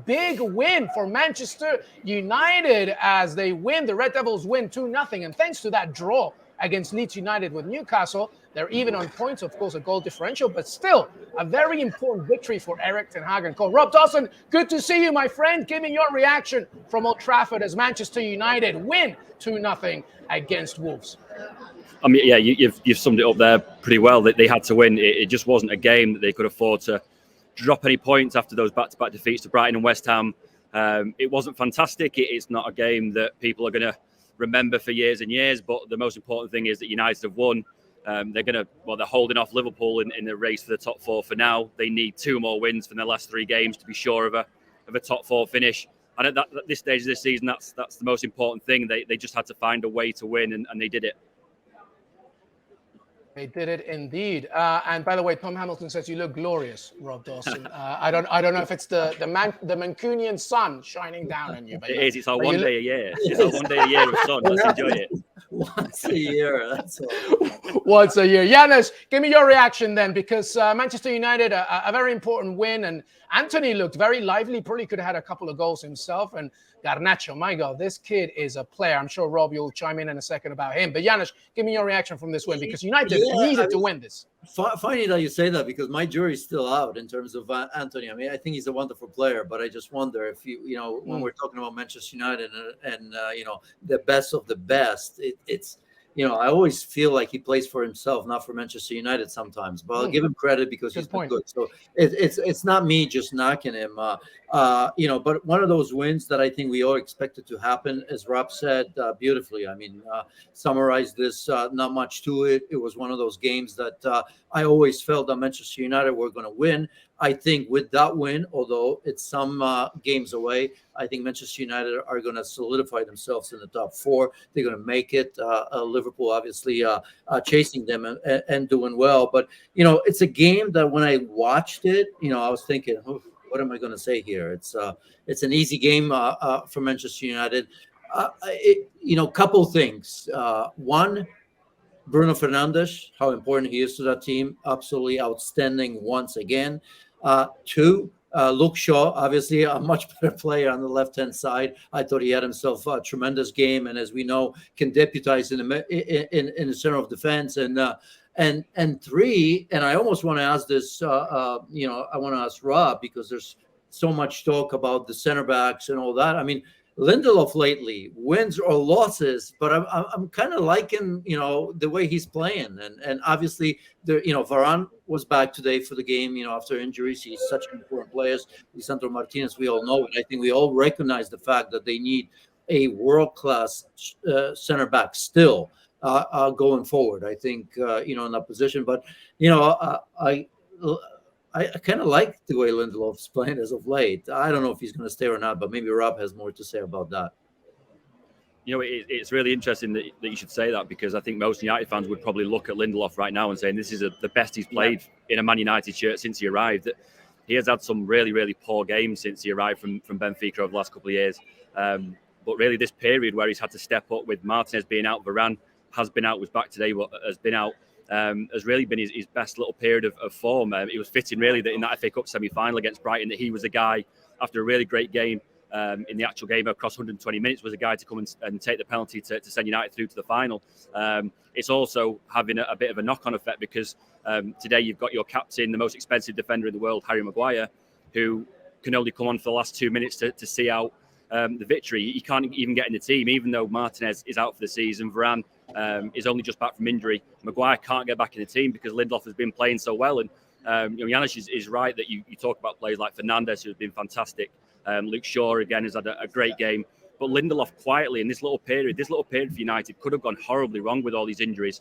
big win for Manchester United as they win. The Red Devils win 2-0. And thanks to that draw against Leeds United with Newcastle, they're even on points, of course, a goal differential, but still a very important victory for Erik ten Hag and co. Rob Dawson, good to see you, my friend. Give me your reaction from Old Trafford as Manchester United win 2-0 against Wolves. I mean, yeah, you've summed it up there pretty well. That they had to win. It just wasn't a game that they could afford to drop any points after those back-to-back defeats to Brighton and West Ham. It wasn't fantastic. It's not a game that people are going to remember for years and years. But the most important thing is that United have won. They're holding off Liverpool in the race for the top four for now. They need 2 more wins from their last 3 games to be sure of a top 4 finish. And at this stage of this season, that's the most important thing. They just had to find a way to win, and they did it. They did it indeed. And by the way, Tom Hamilton says you look glorious, Rob Dawson. I don't know if it's the Mancunian sun shining down on you. But it is. It's our one day a year. It's our one day a year of sun. Let's enjoy it. Once a year. That's all. Once a year. Janusz, give me your reaction then, because Manchester United, a very important win, and Anthony looked very lively. Probably could have had a couple of goals himself. And Garnacho, my God, this kid is a player. I'm sure, Rob, you'll chime in a second about him. But Janusz, give me your reaction from this win, because United needed to win this. Funny that you say that, because my jury's still out in terms of Anthony. I mean, I think he's a wonderful player, but I just wonder if when we're talking about Manchester United and the best of the best, it's I always feel like he plays for himself, not for Manchester United sometimes. But I'll give him credit because he's been good. So it's not me just knocking him. But one of those wins that I think we all expected to happen, as Rob said beautifully. I mean, summarize this, not much to it. It was one of those games that I always felt that Manchester United were going to win. I think with that win, although it's some games away, I think Manchester United are going to solidify themselves in the top 4. They're going to make it. Liverpool, obviously, chasing them and doing well. But, it's a game that when I watched it, I was thinking, what am I going to say here? It's an easy game for Manchester United. Couple things. One, Bruno Fernandes, how important he is to that team. Absolutely outstanding once again. 2, Luke Shaw, obviously a much better player on the left-hand side. I thought he had himself a tremendous game, and as we know, can deputize in the center of defense. And 3, and I almost want to ask this. I want to ask Rob, because there's so much talk about the center backs and all that. I mean, Lindelof lately, wins or losses, but I'm kind of liking the way he's playing, and obviously Varane was back today for the game after injuries. He's such an important player. Lisandro Martinez, we all know, and I think we all recognize the fact that they need a world-class center back still going forward. I think in that position, but I kind of like the way Lindelof's playing as of late. I don't know if he's going to stay or not, but maybe Rob has more to say about that. It's really interesting that you should say that, because I think most United fans would probably look at Lindelof right now and saying this is the best he's played in a Man United shirt since he arrived. He has had some really, really poor games since he arrived from Benfica over the last couple of years. But really this period where he's had to step up with Martinez being out, Varane has been out, was back today, but has been out. Has really been his best little period of form. It was fitting, really, that in that FA Cup semi-final against Brighton, that he was the guy, after a really great game in the actual game across 120 minutes, was a guy to come and take the penalty to send United through to the final. It's also having a bit of a knock-on effect, because today you've got your captain, the most expensive defender in the world, Harry Maguire, who can only come on for the last 2 minutes to see out the victory. He can't even get in the team, even though Martinez is out for the season. Varane is only just back from injury. Maguire can't get back in the team because Lindelof has been playing so well. And Janusz is right that you talk about players like Fernandes, who has been fantastic. Luke Shaw again has had a great game. But Lindelof quietly in this little period for United could have gone horribly wrong with all these injuries.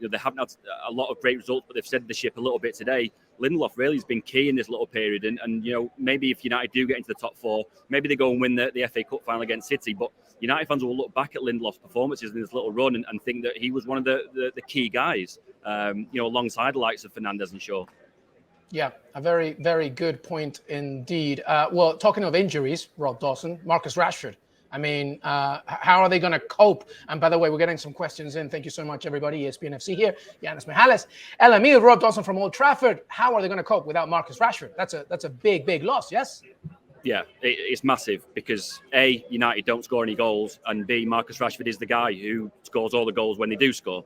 They haven't had a lot of great results, but they've steadied the ship a little bit today. Lindelof really has been key in this little period. And maybe if United do get into the top 4, maybe they go and win the FA Cup final against City. But United fans will look back at Lindelof's performances in this little run and think that he was one of the key guys, alongside the likes of Fernandes and Shaw. Yeah, a very, very good point indeed. Well, talking of injuries, Rob Dawson, Marcus Rashford. I mean, how are they going to cope? And by the way, we're getting some questions in. Thank you so much, everybody. ESPN FC here. Janusz Michalik, Rob Dawson from Old Trafford. How are they going to cope without Marcus Rashford? That's a big, big loss, yes? Yeah, it's massive because A, United don't score any goals, and B, Marcus Rashford is the guy who scores all the goals when they do score.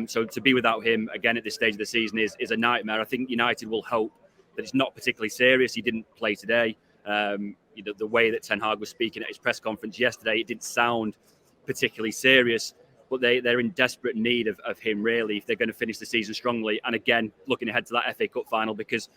So to be without him again at this stage of the season is a nightmare. I think United will hope that it's not particularly serious. He didn't play today. The way that Ten Hag was speaking at his press conference yesterday, it didn't sound particularly serious, but they're in desperate need of him, really, if they're going to finish the season strongly. And again, looking ahead to that FA Cup final, because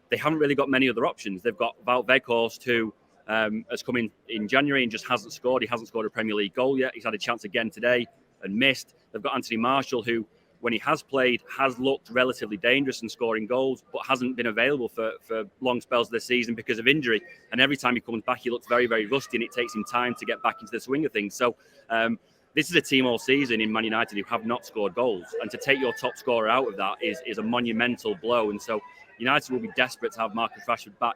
they haven't really got many other options. They've got Wout Weghorst, who has come in January and just hasn't scored. He hasn't scored a Premier League goal yet. He's had a chance again today and missed. They've got Anthony Marshall, who, when he has played, has looked relatively dangerous in scoring goals, but hasn't been available for long spells of the season because of injury. And every time he comes back, he looks very, very rusty, and it takes him time to get back into the swing of things. So this is a team all season in Man United who have not scored goals. And to take your top scorer out of that is a monumental blow. And so United will be desperate to have Marcus Rashford back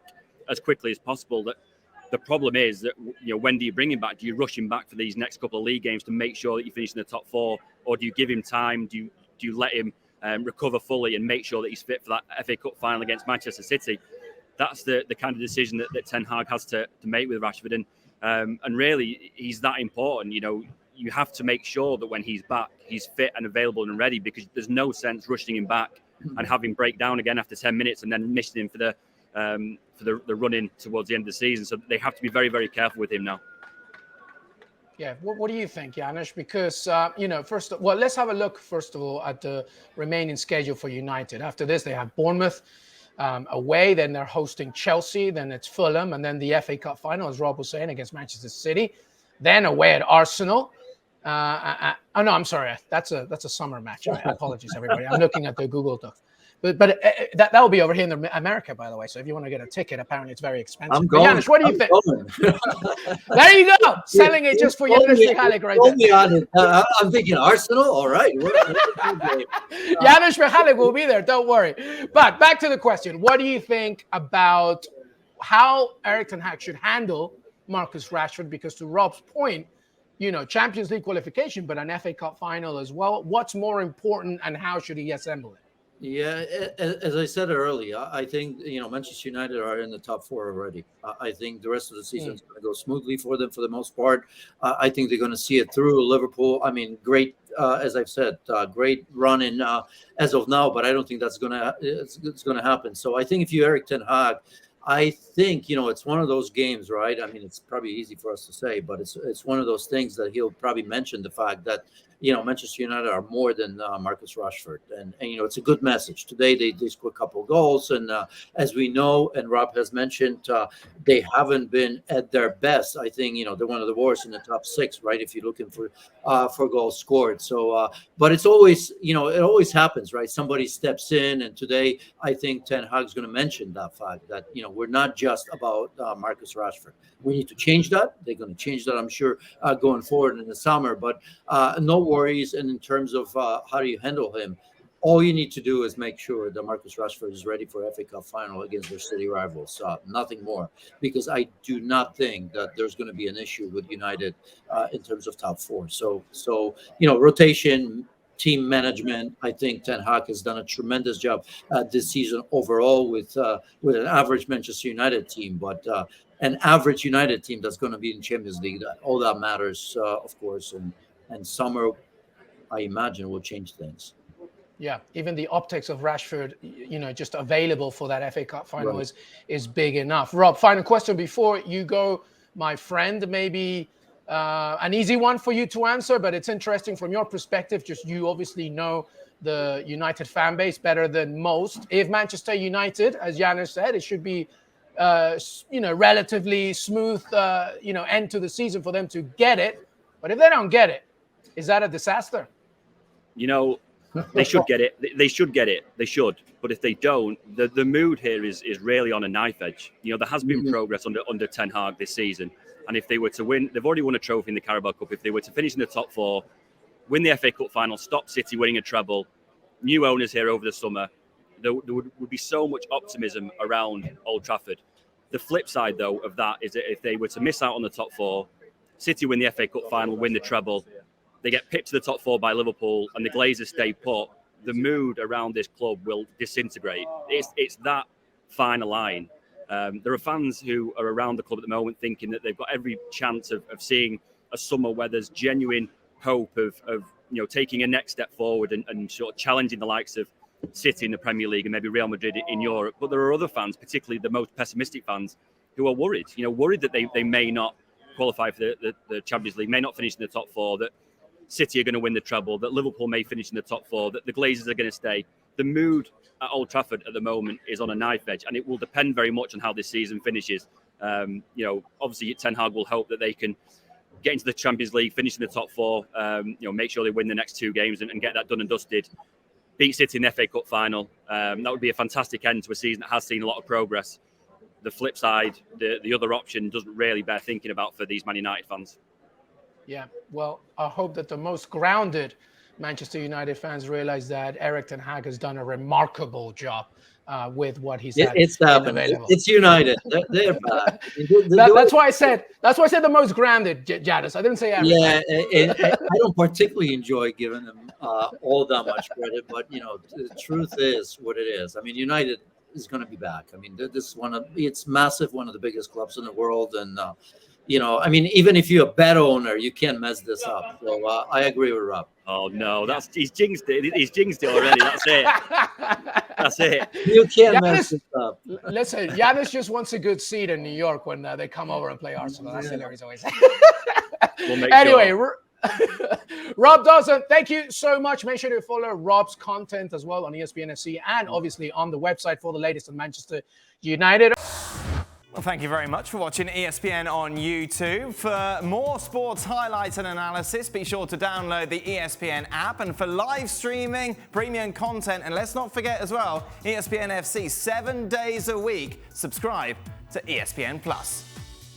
as quickly as possible. That the problem is that, when do you bring him back? Do you rush him back for these next couple of league games to make sure that you finish in the top four, or do you give him time? Do you let him recover fully and make sure that he's fit for that FA Cup final against Manchester City? That's the kind of decision that Ten Hag has to make with Rashford, and really he's that important. You have to make sure that when he's back, he's fit and available and ready, because there's no sense rushing him back and having break down again after 10 minutes and then missing him for the run-in towards the end of the season. So they have to be very, very careful with him now. Yeah, what do you think, Janusz? Because, let's have a look, first of all, at the remaining schedule for United. After this, they have Bournemouth away, then they're hosting Chelsea, then it's Fulham, and then the FA Cup final, as Rob was saying, against Manchester City. Then away at Arsenal. I'm sorry. That's a summer match. Apologies, everybody. I'm looking at the Google Docs. But that will be over here in America, by the way. So if you want to get a ticket, apparently it's very expensive. I'm going. Janusz, what do you think? There you go. Selling it just for Janusz Michalik right there. I'm thinking Arsenal. All right. Janusz Michalik will be there. Don't worry. But back to the question. What do you think about how Erik ten Hag should handle Marcus Rashford? Because to Rob's point, Champions League qualification, but an FA Cup final as well. What's more important, and how should he assemble it? Yeah, as I said earlier, I think Manchester United are in the top four already. I think the rest of the season is going to go smoothly for them for the most part. I think they're going to see it through. Liverpool, great, as I've said, great run in as of now, but I don't think that's going to happen. So I think if you're Erik ten Hag, I think it's one of those games, right? It's probably easy for us to say, but it's one of those things that he'll probably mention the fact that Manchester United are more than Marcus Rashford, and it's a good message. Today they scored a couple of goals, and as we know, and Rob has mentioned, they haven't been at their best. I think they're one of the worst in the top six, right? If you're looking for goals scored. So, but it's always it always happens, right? Somebody steps in, and today I think Ten Hag's going to mention that fact that we're not just about Marcus Rashford. We need to change that. They're going to change that, I'm sure, going forward in the summer. But no worries. And in terms of how do you handle him, all you need to do is make sure that Marcus Rashford is ready for FA Cup final against their city rivals. Nothing more, because I do not think that there's going to be an issue with United in terms of top four. So rotation, team management. I think Ten Hag has done a tremendous job this season overall with an average Manchester United team, but an average United team that's going to be in Champions League. All that matters, of course, and summer, I imagine, will change things. Yeah, even the optics of Rashford, just available for that FA Cup final is big enough. Rob, final question before you go, my friend. Maybe an easy one for you to answer, but it's interesting from your perspective. Just you obviously know the United fan base better than most. If Manchester United, as Janusz said, it should be relatively smooth end to the season for them to get it. But if they don't get it, is that a disaster? They should get it. They should get it. They should. But if they don't, the mood here is really on a knife edge. There has been progress under Ten Hag this season. And if they were to win, they've already won a trophy in the Carabao Cup. If they were to finish in the top four, win the FA Cup final, stop City winning a treble, new owners here over the summer, there would be so much optimism around Old Trafford. The flip side, though, of that is that if they were to miss out on the top four, City win the FA Cup final, win the treble, they get pipped to the top four by Liverpool, and the Glazers stay put, the mood around this club will disintegrate. It's that fine line. There are fans who are around the club at the moment thinking that they've got every chance of seeing a summer where there's genuine hope of taking a next step forward and sort of challenging the likes of City in the Premier League and maybe Real Madrid in Europe. But there are other fans, particularly the most pessimistic fans, who are worried. Worried that they may not qualify for the Champions League, may not finish in the top four, that City are going to win the treble, that Liverpool may finish in the top four, that the Glazers are going to stay. The mood at Old Trafford at the moment is on a knife edge, and it will depend very much on how this season finishes. Obviously Ten Hag will hope that they can get into the Champions League, finish in the top four, make sure they win the next 2 games and get that done and dusted. Beat City in the FA Cup final. That would be a fantastic end to a season that has seen a lot of progress. The flip side, the other option doesn't really bear thinking about for these Man United fans. Yeah, well, I hope that the most grounded Manchester United fans realize that Erik ten Hag has done a remarkable job with what he's had. It's happening. It's United. They're back. That's why I said the most grounded, Janusz. I didn't say Erik. Yeah, I don't particularly enjoy giving them all that much credit, but the truth is what it is. I mean, United is going to be back. I mean, this is it's massive, one of the biggest clubs in the world, and I mean, even if you're a bet owner, you can't mess this up. So I agree with Rob. Oh no, he's jinxed it. He's jinxed it already. That's it. That's it. You can't mess this up. Listen, Janusz just wants a good seat in New York when they come over and play Arsenal. That's what he's always. Anyway. Rob Dawson, thank you so much. Make sure to follow Rob's content as well on ESPN FC and obviously on the website for the latest on Manchester United. Well, thank you very much for watching ESPN on YouTube. For more sports highlights and analysis, be sure to download the ESPN app. And for live streaming, premium content, and let's not forget as well, ESPN FC 7 days a week. Subscribe to ESPN Plus.